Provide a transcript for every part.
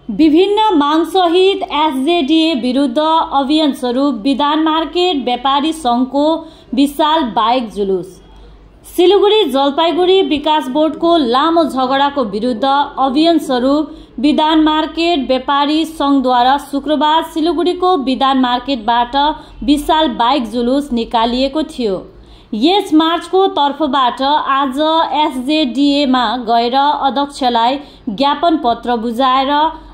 विभिन्न मांग सहित एसजेडीए विरुद्ध अभियान स्वरूप विधान मार्केट व्यापारी संघको विशाल बाइक जुलुस। सिलगढी जलपाइगुडी विकास बोर्डको लामो झगडाको विरुद्ध अभियान स्वरूप विधान मार्केट व्यापारी संघद्वारा शुक्रबार सिलगढीको विधान मार्केटबाट विशाल बाइक जुलुस निकालिएको थियो। यस मार्चको तर्फबाट आज एसजेडीएमा गएर अध्यक्षलाई ज्ञापन पत्र बुझाएर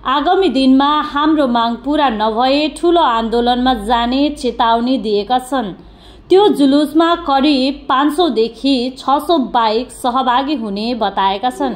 आगामी दिनमा हाम्रो माग पूरा नभए ठूलो आन्दोलनमा जाने चेतावनी दिएका छन्। त्यो जुलुसमा करिब 500 देखि 600 बाइक सहभागी हुने बताएका छन्।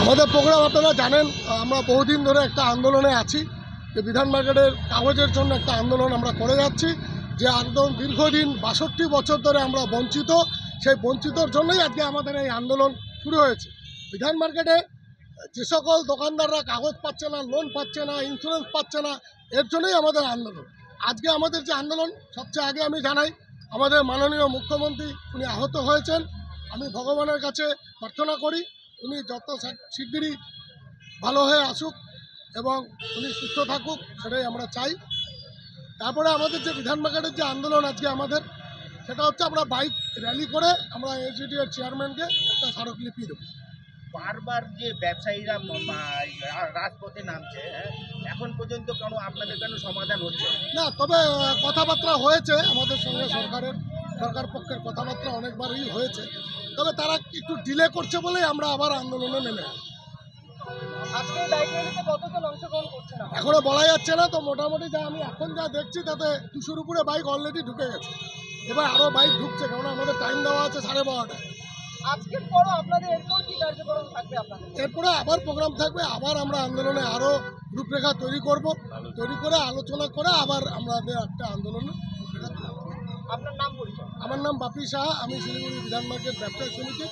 আমাদের প্রোগ্রাম আপনারা জানেন, আমরা বহুদিন ধরে একটা আন্দোলনে আছি যে বিধান মার্কেটের কাগজের জন্য একটা আন্দোলন আমরা করে যাচ্ছি। যে একদম দীর্ঘদিন 62 বছর ধরে আমরা বঞ্চিত, সেই বঞ্চিতর জন্যই আজকে আমাদের এই আন্দোলন শুরু হয়েছে। বিধান মার্কেটে যে সকল দোকানদাররা কাগজ পাচ্ছে না, লোন পাচ্ছে না, ইন্স্যুরেন্স পাচ্ছে না, এর জন্যই আমাদের আন্দোলন। আজকে আমাদের যে আন্দোলন, সবচেয়ে আগে আমি জানাই আমাদের মাননীয় মুখ্যমন্ত্রী উনি আহত হয়েছেন। আমি ভগবানের কাছে প্রার্থনা করি উনি যত শিগগিরই ভালো হয়ে আসুক এবং উনি সুস্থ থাকুক, সেটাই আমরা চাই। তারপরে আমাদের যে বিধান মার্কেটের যে আন্দোলন আজকে আমাদের, সেটা হচ্ছে আমরা বাইক র্যালি করে আমরা এসজিডি এর চেয়ারম্যানকে একটা স্মারকলিপি দেবো। বারবার যে ব্যবসায়ীরা রাজপথে নামছে, এখন পর্যন্ত আপনাদের কেন সমাধান হচ্ছে না? তবে কথাবার্তা হয়েছে আমাদের সঙ্গে, সরকার পক্ষের কথাবার্তা অনেকবারই হয়েছে, তবে তারা একটু ডিলে করছে বলেই আমরা আবার আন্দোলনে নেমে এখনো বলা যাচ্ছে না। তো মোটামুটি যা আমি এখন যা দেখছি তাতে 200-র উপরে বাইক অলরেডি ঢুকে গেছে, এবার আরও বাইক ঢুকছে, কারণ আমাদের টাইম দেওয়া আছে 12:30টায়। আজকের পরও আপনাদের এরপর কি কার্যক্রম থাকবে? এরপরে আবার প্রোগ্রাম থাকবে, আবার আমরা আন্দোলনে আরও রূপরেখা তৈরি করব, তৈরি করে আলোচনা করে আবার আমাদের একটা আন্দোলনে রূপরেখা তৈরি করব। আপনার নাম পরিচয়? আমার নাম বাপি সাহা, আমি শিলিগুড়ি বিধান মার্কেট ব্যবসায়ী সমিতি